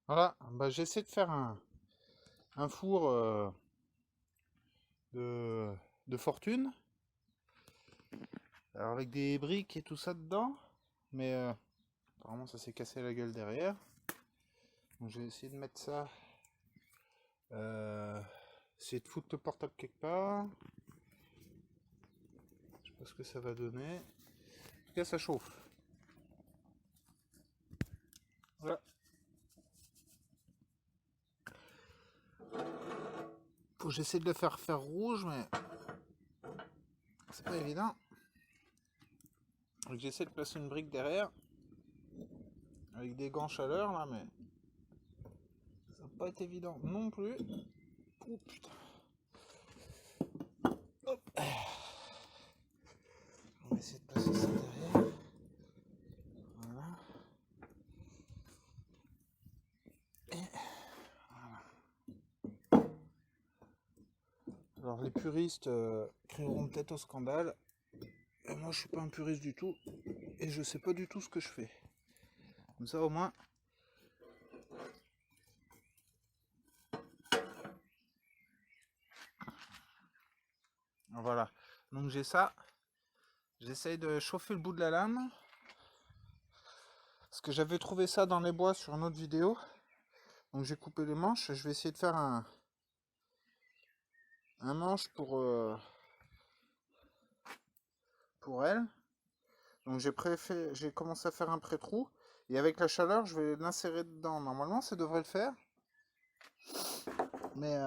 Voilà, bah, j'essaie de faire un four de, de fortune. Alors avec des briques et tout ça dedans. Mais apparemment ça s'est cassé la gueule derrière. Donc j'ai essayé de mettre ça. Essayer de foutre le portable quelque part. Je sais pas ce que ça va donner. En tout cas ça chauffe. Voilà. Faut que j'essaie de le faire rouge, mais c'est pas évident. Donc j'essaie de placer une brique derrière. Avec des gants chaleur là, mais ça va pas être évident non plus. Oh putain. Hop. On va essayer de placer ça derrière. Voilà. Et voilà. Alors les puristes crieront peut-être au scandale. Et moi je suis pas un puriste du tout. Et je sais pas du tout ce que je fais. Comme ça au moins. Voilà. Donc j'ai ça. J'essaye de chauffer le bout de la lame. Parce que j'avais trouvé ça dans les bois sur une autre vidéo. Donc j'ai coupé les manches. Je vais essayer de faire un manche pour elle. Donc j'ai commencé à faire un pré-trou. Et avec la chaleur, je vais l'insérer dedans. Normalement, ça devrait le faire. Mais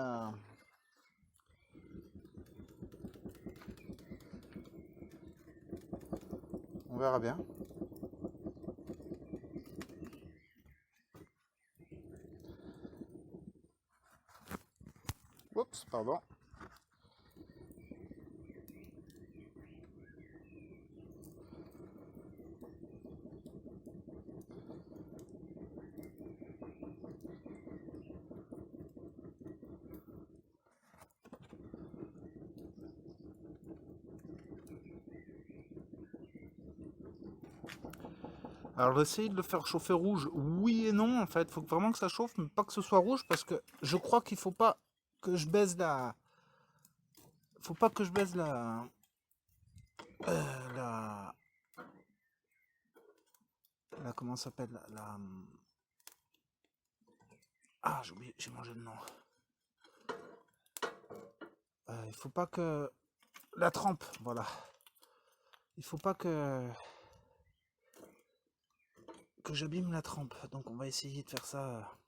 on verra bien. Oups, pardon. Alors j'essaye de le faire chauffer rouge, oui et non en fait, faut vraiment que ça chauffe, mais pas que ce soit rouge parce que je crois qu'il faut pas que je baise la... Faut pas que je baise la... Comment ça s'appelle Ah j'ai oublié, j'ai mangé le nom. Il faut pas que... La trempe, voilà. Il faut pas que j'abîme la trempe, donc on va essayer de faire ça...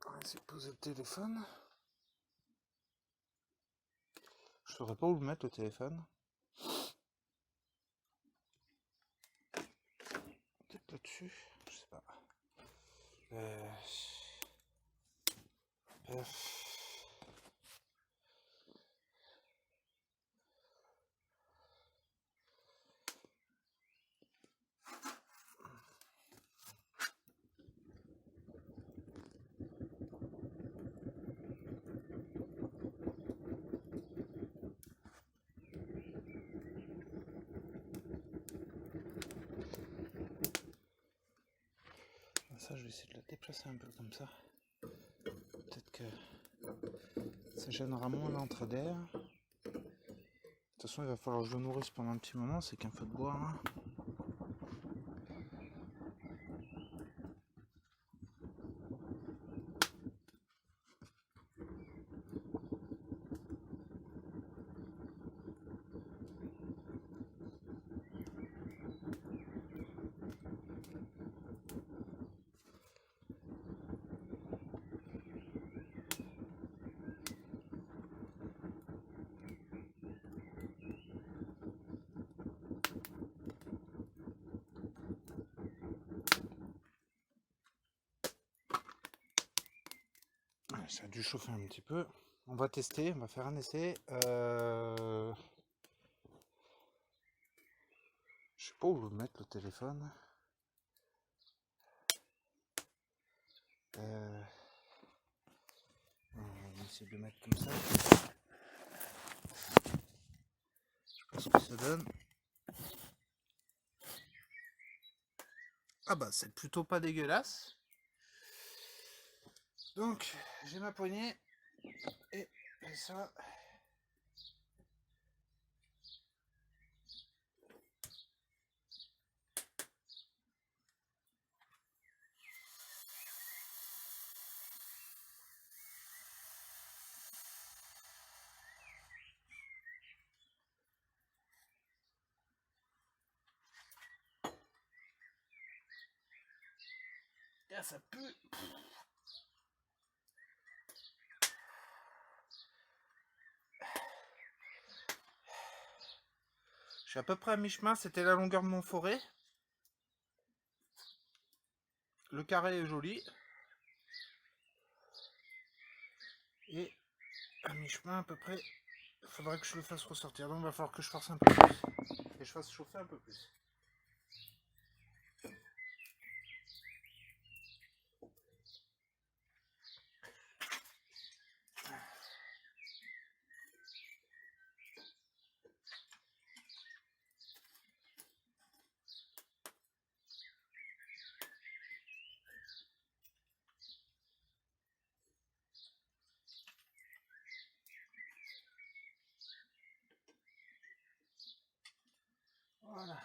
On va essayer de poser le téléphone. Je saurais pas où le mettre le téléphone. Peut-être là-dessus, je sais pas. Euh... Ça, je vais essayer de le déplacer un peu comme ça. Peut-être que ça gênera moins l'entrée d'air. De toute façon, il va falloir que je le nourrisse pendant un petit moment, c'est qu'un feu de bois. Hein. Ça a dû chauffer un petit peu. On va tester, on va faire un essai. Je sais pas où je vais mettre le téléphone. On va essayer de le mettre comme ça. Je pense que ça donne. Ah bah c'est plutôt pas dégueulasse. Donc j'ai ma poignée et ça. Ah, ça pue. Je suis à peu près à mi-chemin, c'était la longueur de mon forêt. Le carré est joli. Et à mi-chemin à peu près, il faudrait que je le fasse ressortir. Donc il va falloir que je force un peu plus. Et je fasse chauffer un peu plus. Voilà.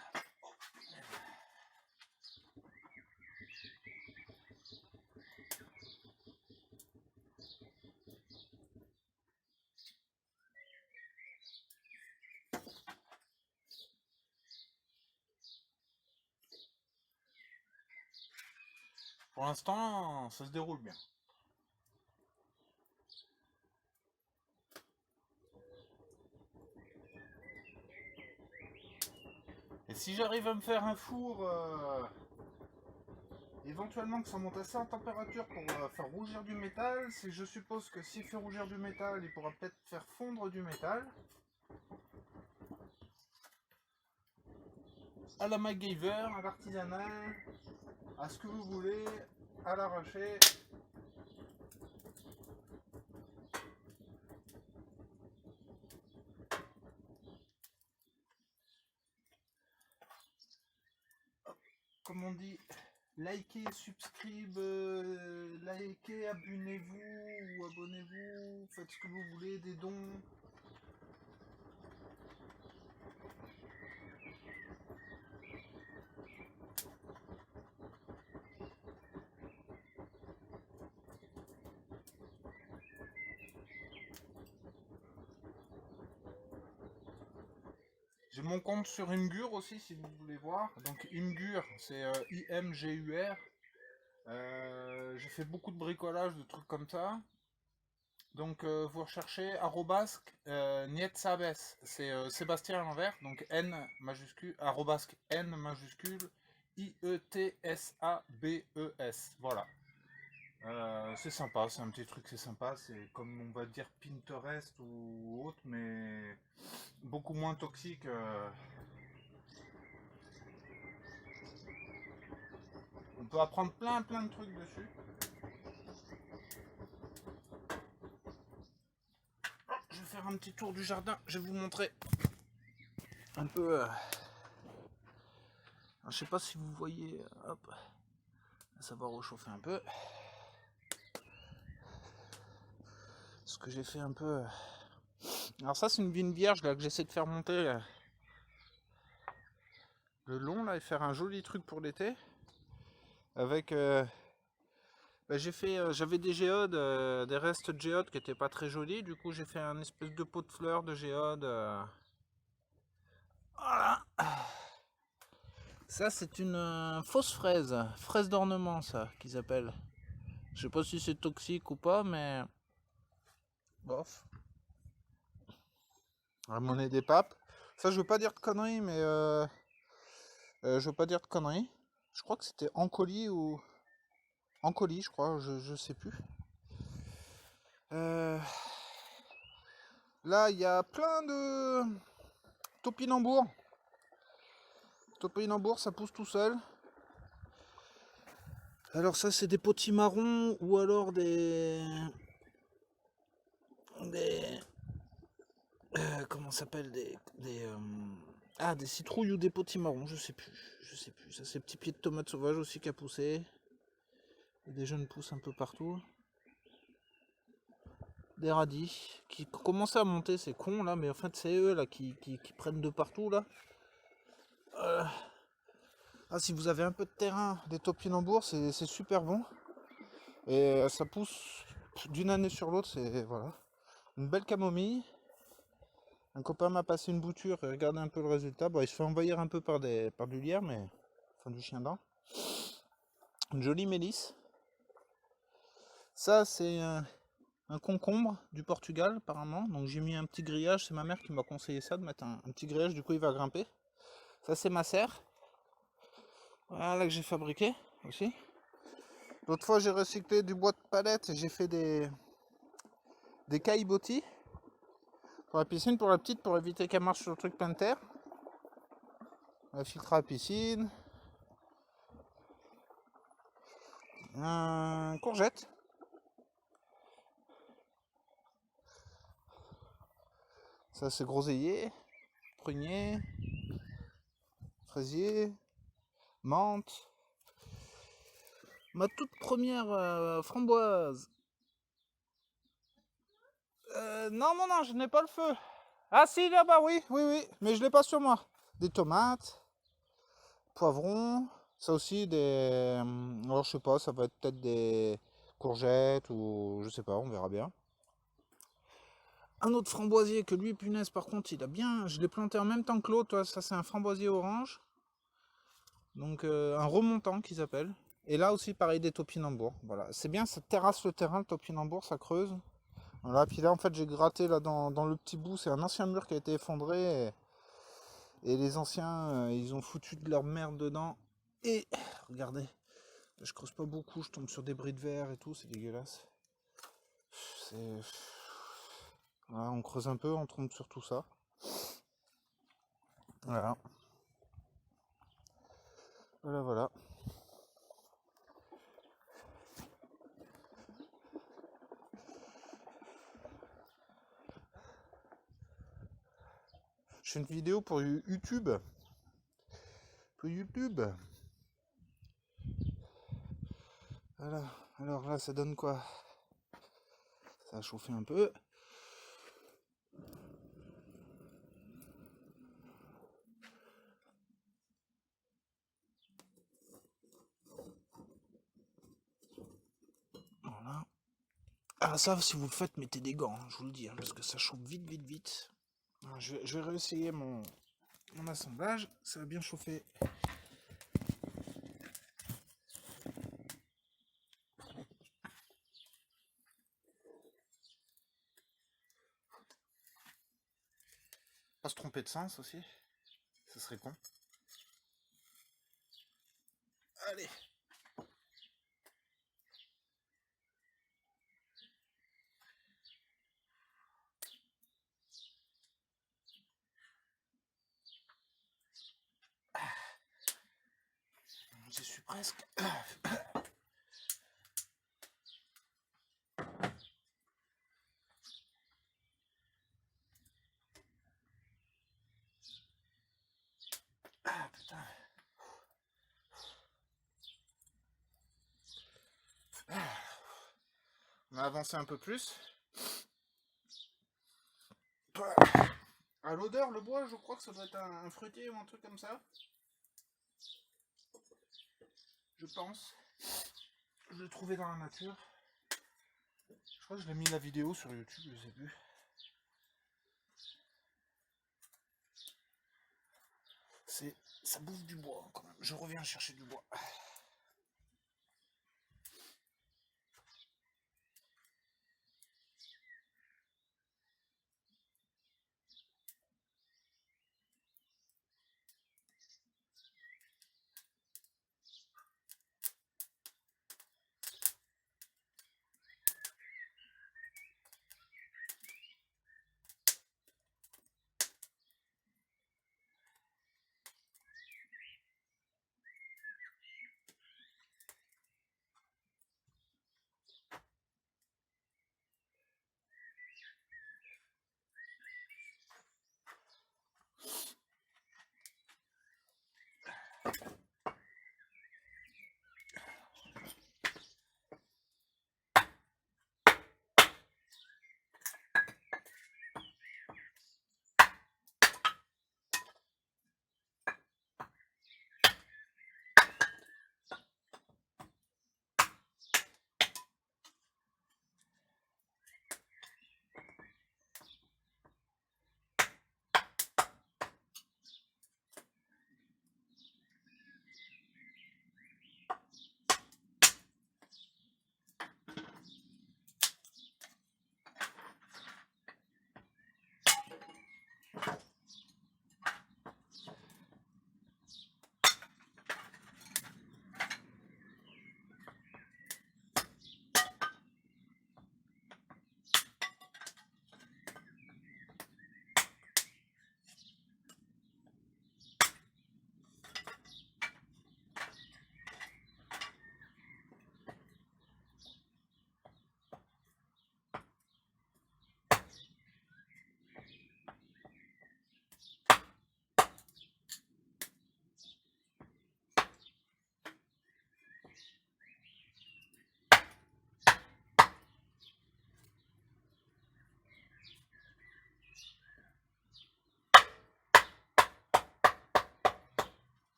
Pour l'instant, ça se déroule bien. Et si j'arrive à me faire un four, éventuellement que ça monte assez en température pour faire rougir du métal, c'est je suppose que s'il fait rougir du métal, il pourra peut-être faire fondre du métal. À la MacGyver, à l'artisanal, à ce que vous voulez, à l'arraché. Comme on dit, likez, subscribe, likez, abonnez-vous ou abonnez-vous, faites ce que vous voulez, des dons. J'ai mon compte sur Imgur aussi si vous voulez voir. Donc Imgur, c'est IMGUR. J'ai fait beaucoup de bricolage, de trucs comme ça. Donc vous recherchez arrobasque Nietsabes, c'est Sébastien à l'envers, donc N majuscule, arrobasque N majuscule, IETSABES. Voilà. C'est sympa, c'est un petit truc, c'est sympa. C'est comme on va dire Pinterest ou autre, mais beaucoup moins toxique. On peut apprendre plein de trucs dessus. Je vais faire un petit tour du jardin, je vais vous montrer un peu. Je sais pas si vous voyez, hop, ça va rechauffer un peu. Ce que j'ai fait un peu. Alors ça c'est une vigne vierge là que j'essaie de faire monter le long là et faire un joli truc pour l'été. Avec j'avais des géodes, des restes de géodes qui étaient pas très jolis. Du coup j'ai fait un espèce de pot de fleurs de géodes. Voilà. Ça c'est une fausse fraise, fraise d'ornement ça qu'ils appellent. Je sais pas si c'est toxique ou pas, mais bof. La monnaie des papes. Ça je veux pas dire de conneries, mais je veux pas dire de conneries. Je crois que c'était Ancoli ou Ancoli, je crois, je sais plus. Là, il y a plein de topinambours. Topinambours, ça pousse tout seul. Alors ça, c'est des potimarrons ou alors des comment ça s'appelle des citrouilles ou des potimarrons, je sais plus. Ça, c'est petits pieds de tomates sauvages aussi qui a poussé. Et des jeunes pousses un peu partout. Des radis qui commencent à monter, c'est con là, mais en fait c'est eux là qui prennent de partout là. Ah, si vous avez un peu de terrain, des topinambours, c'est super bon. Et ça pousse d'une année sur l'autre, c'est voilà. Une belle camomille. Un copain m'a passé une bouture et regardez un peu le résultat. Bon, il se fait envahir un peu par du lierre, mais enfin du chien dent. Une jolie mélisse. Ça, c'est un concombre du Portugal, apparemment. Donc j'ai mis un petit grillage. C'est ma mère qui m'a conseillé ça, de mettre un petit grillage. Du coup, il va grimper. Ça, c'est ma serre. Voilà, que j'ai fabriqué aussi. L'autre fois, j'ai recyclé du bois de palette et j'ai fait des caillebotis pour la piscine, pour la petite, pour éviter qu'elle marche sur le truc plein de terre. Un filtre à piscine. Un courgette. Ça, c'est groseillier, prunier, fraisier, menthe. Ma toute première framboise. Non, je n'ai pas le feu. Ah si, là-bas, oui, mais je l'ai pas sur moi. Des tomates, poivrons, ça aussi alors je sais pas, ça va être peut-être des courgettes ou je sais pas, on verra bien. Un autre framboisier que lui, punaise, par contre, il a bien. Je l'ai planté en même temps que l'autre, ça c'est un framboisier orange. Donc un remontant qu'ils appellent. Et là aussi pareil des topinambours. Voilà, c'est bien, ça terrasse le terrain, le topinambour, ça creuse. Voilà, puis là en fait j'ai gratté là dans le petit bout, c'est un ancien mur qui a été effondré et les anciens ils ont foutu de leur merde dedans. Et regardez, je creuse pas beaucoup, je tombe sur des bris de verre et tout, c'est dégueulasse. C'est. Voilà, on creuse un peu, on tombe sur tout ça. Voilà. Voilà. Je fais une vidéo pour YouTube. Voilà. Alors là, ça donne quoi? Ça a chauffé un peu. Voilà. Ah ça, si vous le faites, mettez des gants, hein, je vous le dis, hein, parce que ça chauffe vite. Alors, je vais réessayer mon assemblage. Ça a bien chauffé. Pas se tromper de sens aussi. Ça serait con. Allez. J'y suis presque. Ah putain. On a avancé un peu plus. À l'odeur, le bois, je crois que ça doit être un fruitier ou un truc comme ça. Je pense. Je l'ai trouvé dans la nature. Je crois que je l'ai mis la vidéo sur YouTube, je sais plus. Ça bouffe du bois quand même. Je reviens chercher du bois.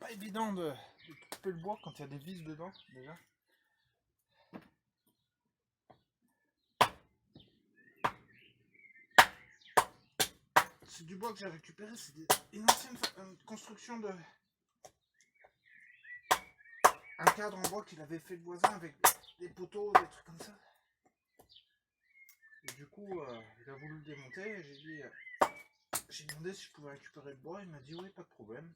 pas évident de couper le bois quand il y a des vis dedans déjà. C'est du bois que j'ai récupéré, c'est une ancienne construction de un cadre en bois qu'il avait fait le voisin avec des poteaux, des trucs comme ça. Et du coup, il a voulu le démonter et j'ai demandé si je pouvais récupérer le bois, il m'a dit oui, pas de problème.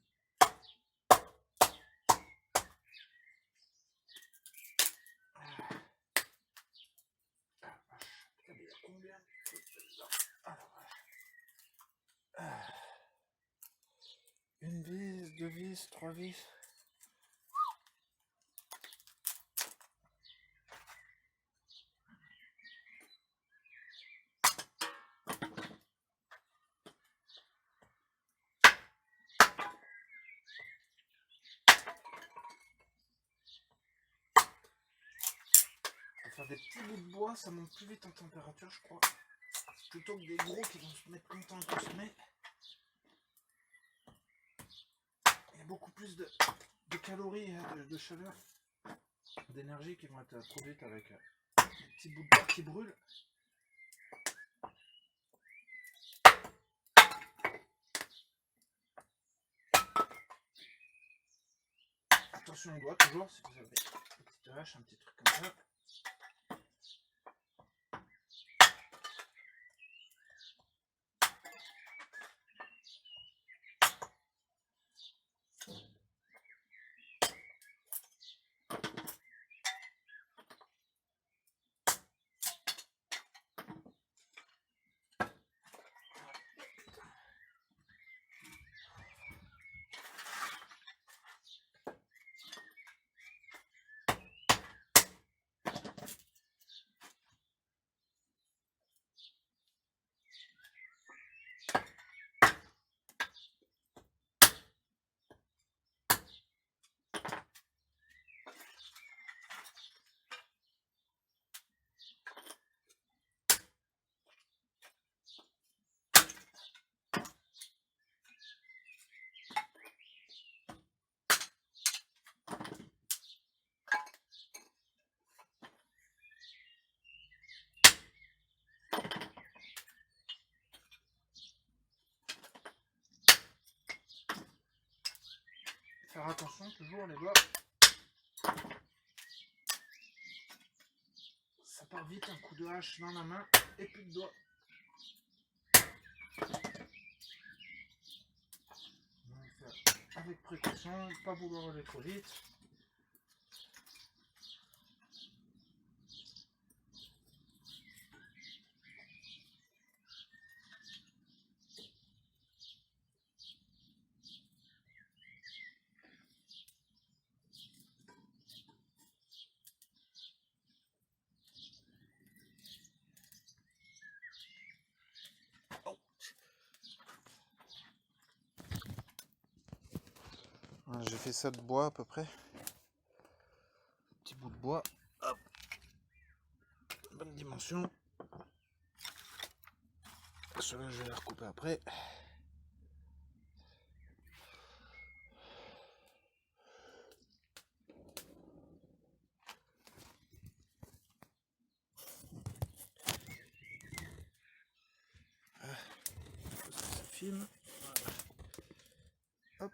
Combien une vis, deux vis, trois vis. Pour faire des petits bouts de bois, ça monte plus vite en température, je crois. Plutôt que des gros qui vont se mettre longtemps à consommer. Il y a beaucoup plus de calories, de chaleur, d'énergie qui vont être produites avec des petits bouts de bois qui brûlent. Attention au doigt toujours, si vous avez une petite hache, un petit truc comme ça. Faire attention toujours les doigts. Ça part vite, un coup de hache dans la main et plus de doigts. Donc, avec précaution, pas vouloir aller trop vite. Voilà, j'ai fait ça de bois à peu près. Petit bout de bois. Hop. Bonne dimension. Celui-là, je vais les recouper après. Ça filme. Voilà. Hop.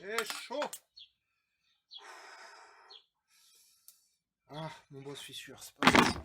J'ai chaud. Ah, mon boss fissure, c'est pas ça.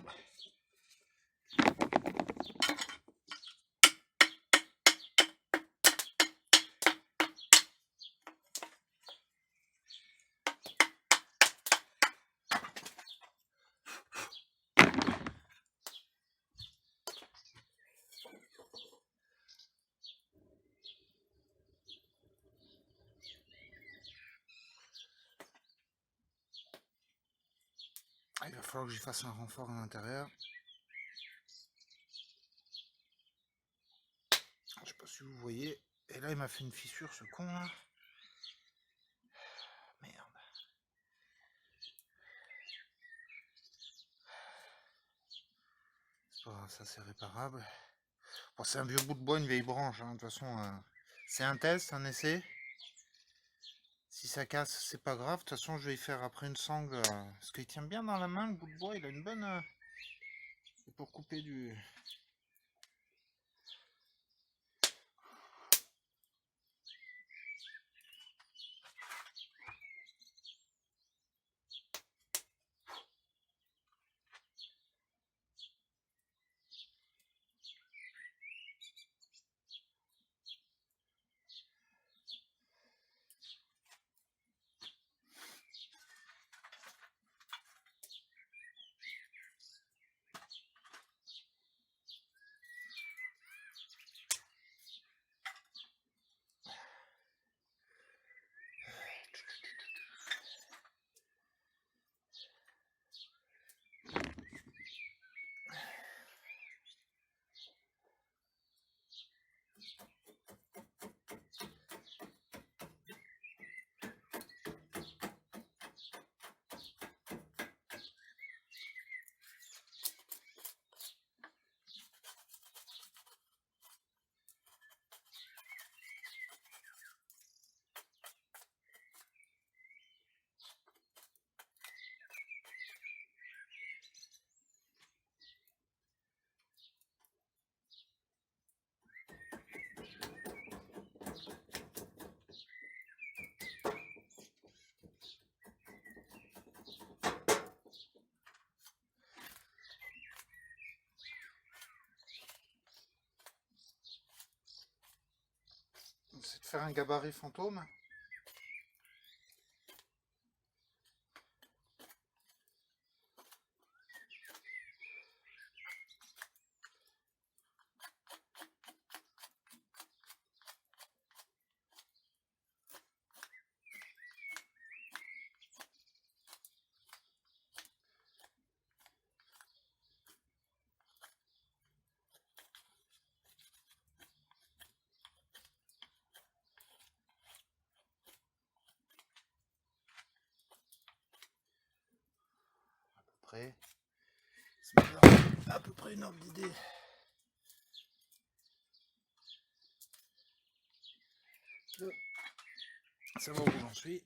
Il va falloir que j'y fasse un renfort à l'intérieur. Je sais pas si vous voyez. Et là, il m'a fait une fissure, ce con là. Merde. C'est pas grave, ça c'est réparable. Bon, c'est un vieux bout de bois, une vieille branche. Hein. De toute façon, c'est un test, un essai. Si ça casse, c'est pas grave. De toute façon, je vais y faire après une sangle. Parce qu'il tient bien dans la main, le bout de bois. Il a une bonne... C'est pour couper du... C'est de faire un gabarit fantôme. Après, c'est à peu près une ordre d'idée. Ça va où j'en suis.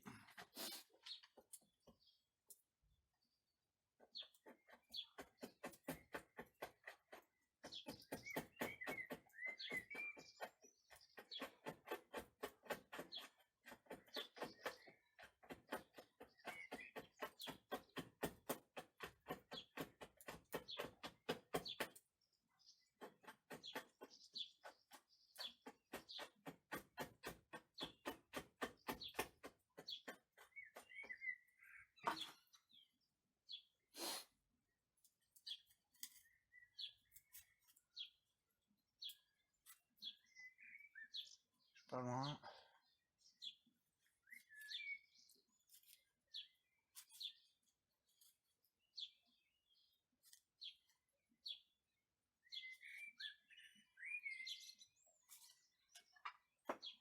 Pas loin.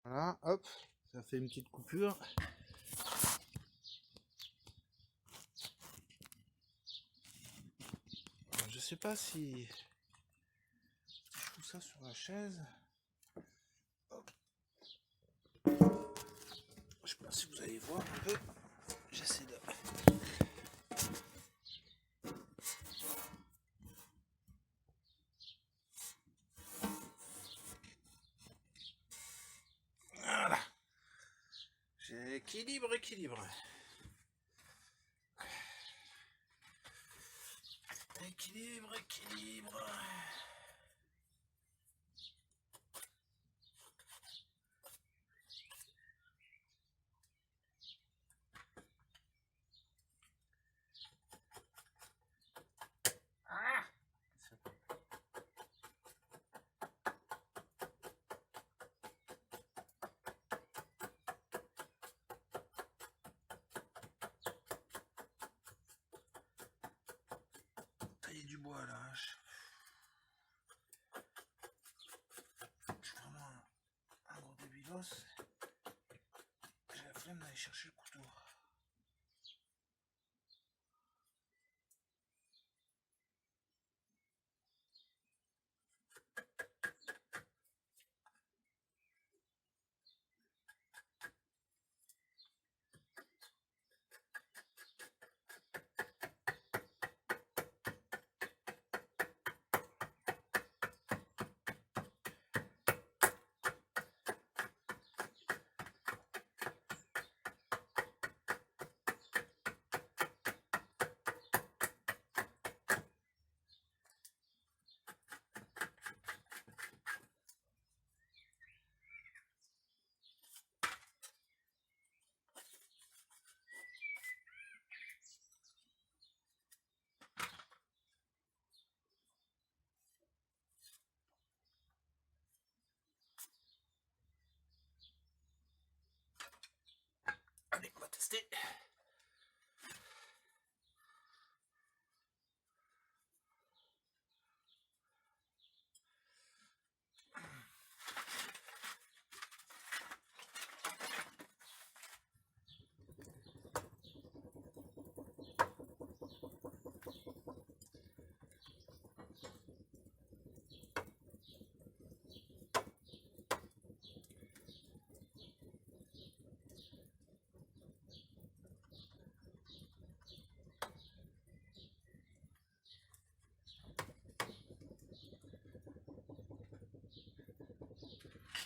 Voilà, hop, ça fait une petite coupure. Alors, je sais pas si je fous ça sur la chaise. Hop. Je sais pas si vous allez voir un peu. J'essaie de... Voilà. J'ai Équilibre, équilibre. Équilibre, équilibre. Ah! Tailler du bois à la hache. Je suis vraiment un gros débilos. J'ai la flemme d'aller chercher le couteau. Allez, on va tester.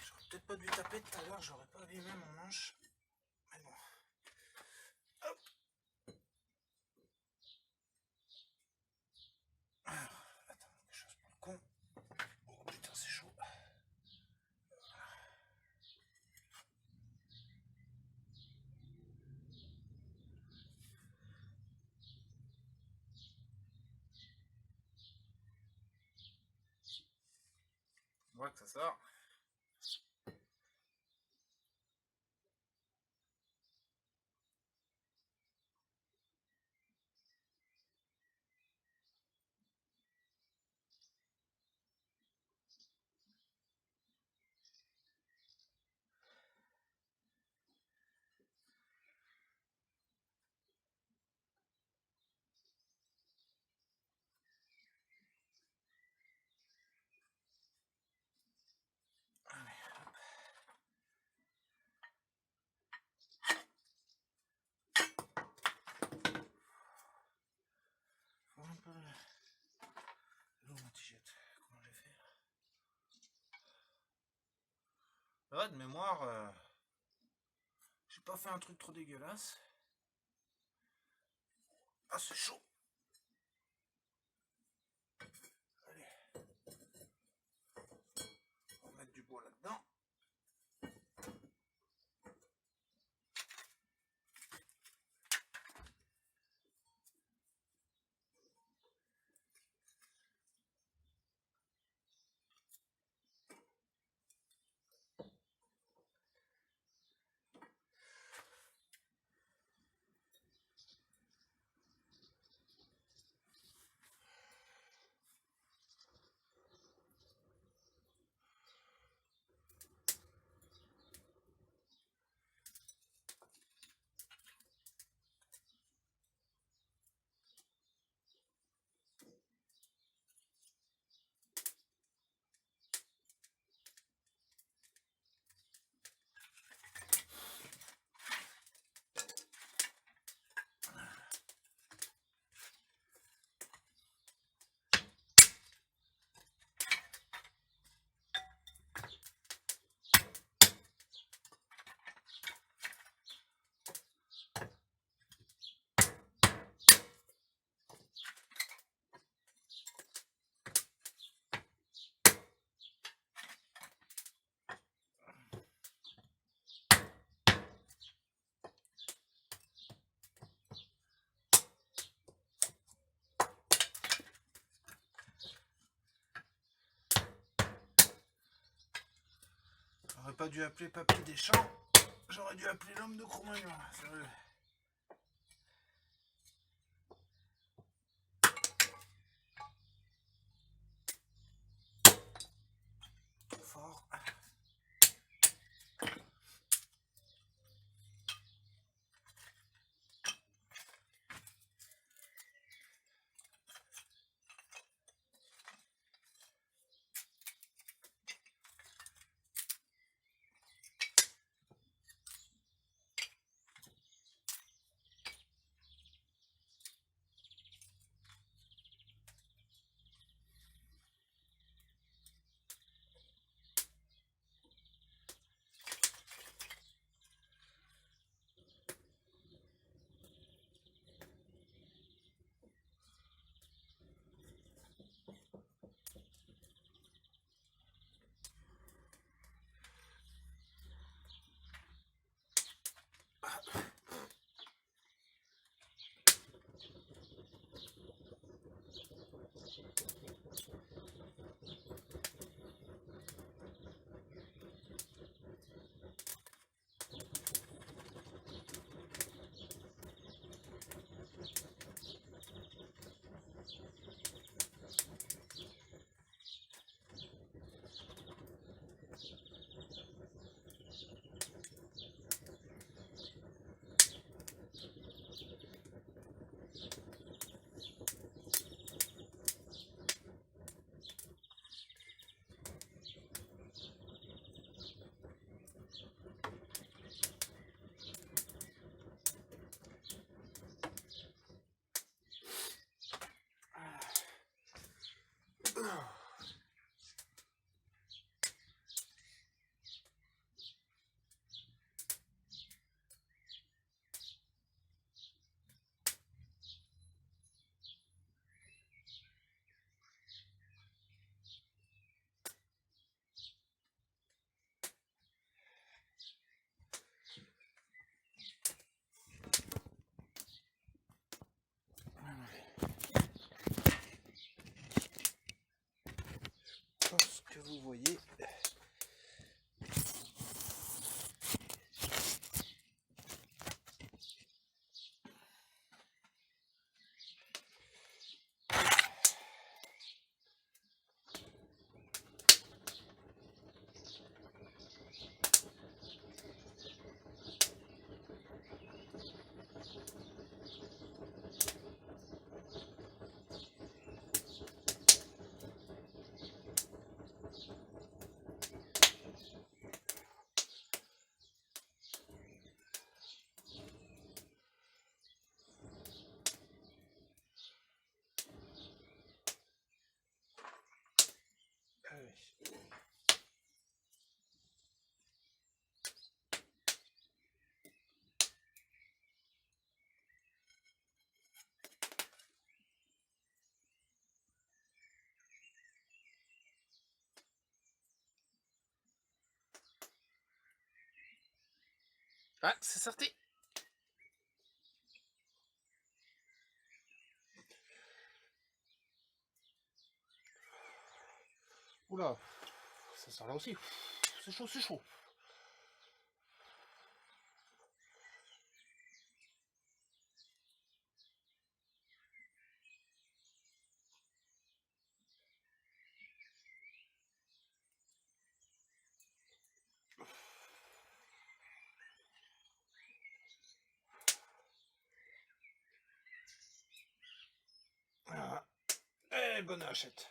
J'aurais peut-être pas dû taper tout à l'heure, j'aurais pas abîmé mon manche. Mais bon. Hop. Alors, attends, quelque chose pour le con. Oh putain, c'est chaud. On voit que ça sort. Allez, hop. Faut un peu de l'eau, ma tigette. Comment j'ai fait? Ouais, de mémoire, j'ai pas fait un truc trop dégueulasse. Ah, c'est chaud. Allez. On va mettre du bois là-dedans. pas dû appeler Papy Deschamps. J'aurais dû appeler l'homme de Cro-Magnon, sérieux. Fort. Ce que vous voyez. Ah, c'est sorti. Oula, ça sort là aussi. C'est chaud, c'est chaud. Voilà. Et bonne hachette.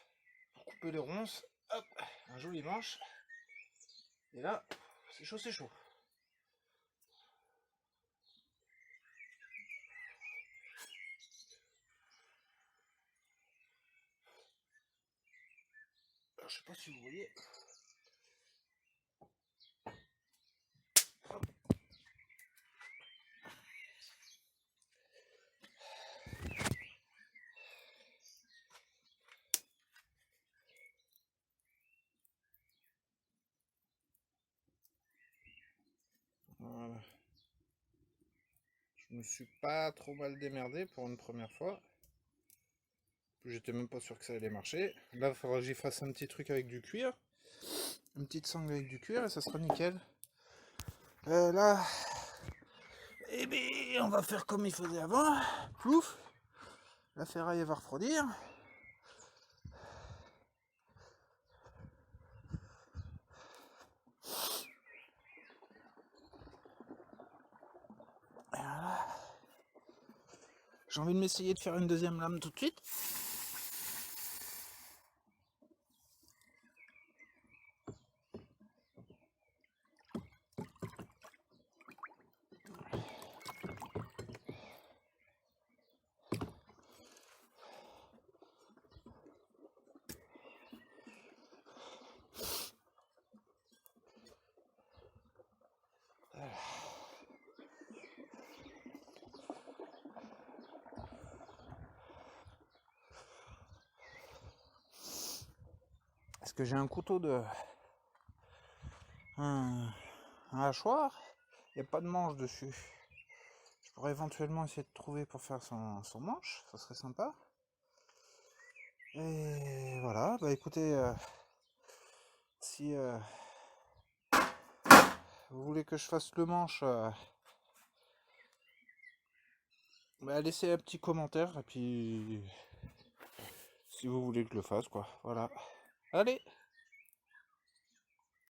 Pour couper les ronces, hop, un joli manche. Et là, c'est chaud, c'est chaud. Alors, je sais pas si vous voyez. Hop. Voilà. Je me suis pas trop mal démerdé pour une première fois. J'étais même pas sûr que ça allait marcher. Là, il faudra que j'y fasse un petit truc avec du cuir. Une petite sangle avec du cuir et ça sera nickel. Là, eh bien, on va faire comme il faisait avant. Plouf, la ferraille va refroidir. Et voilà. J'ai envie de m'essayer de faire une deuxième lame tout de suite. Est-ce que j'ai un couteau de... un hachoir? Il n'y a pas de manche dessus. Je pourrais éventuellement essayer de trouver pour faire son manche, ça serait sympa. Et voilà, bah écoutez, si vous voulez que je fasse le manche, bah laissez un petit commentaire et puis si vous voulez que je le fasse quoi, voilà. Allez!